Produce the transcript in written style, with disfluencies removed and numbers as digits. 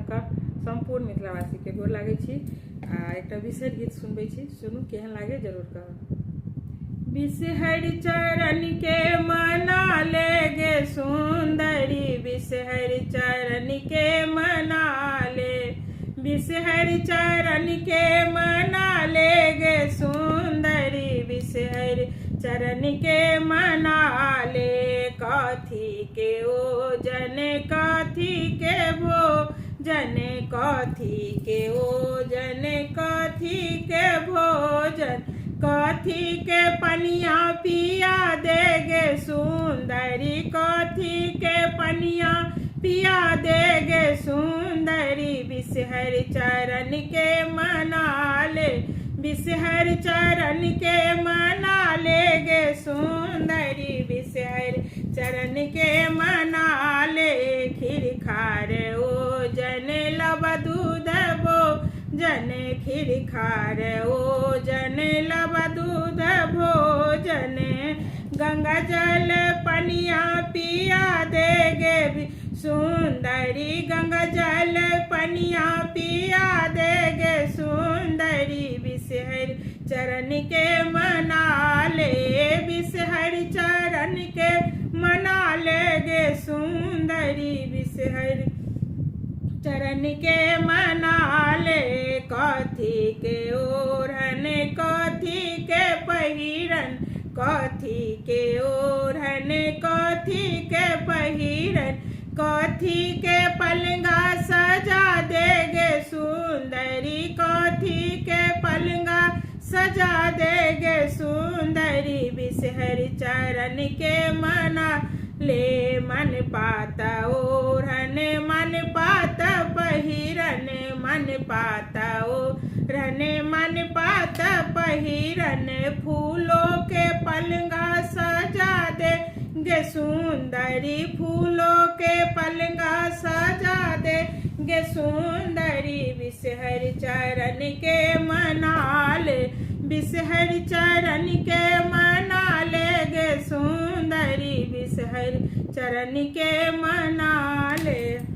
अहाँके संपूर्ण मिथिलावासी के गोर लागै छी आ एकटा विषय गीत सुनबै छी, सुनू केहन लागे जरूर कहब। बिषहरि चरण के मना ले गे सुंदरी, बिषहरि चरण के मना ले, बिषहरि चरण के मना ले गे सुंदरी, बिषहरि चरण के मना ले। कथी के ओजन कथी के भोजन, कथी के ओजन कथी के भोजन, कथी के पनिया पिया दे गे सुंदरी, कथी के पनिया पिया दे गे सुंदरी, बिषहरि चरण के मना ले, बिषहरि चरण के मना ले गे सुंदरी, बिषहरि चरण के मना ले। खीर खार ओजन लब दूध भोजन, खीर खार ओजन लब दूध भोजन, गंगा जल पनिया पिया दे गे सुंदरी, गंगा जल पनिया पिया दे गे सुंदरी, बिषहरि चरण के मना ले, बिषहरि चरण के मना ले गे सुंदरी, बिषहरि चरण के मना ले। कथी के ओढ़न कथी के पहिरन, कथी के ओढ़न कथी के पहिरन, कथी के पलंगा सजा दे गे सुंदरी, कथी के पलंगा सजा दे गे सुंदरी, बिषहरि चरण के मना ले। मन पाता ओढ़न मन पाता पहिरन, मन पाता ओढ़न मन पाता पहिरन, फूलों के पलंगा सजा दे गे सुंदरी, फूलों के पलंगा सजा दे गे सुंदरी, बिषहरि चरण के मना ले, बिषहरि चरण के मना ले गे सुंदरी, बिषहरि चरण के मना ले।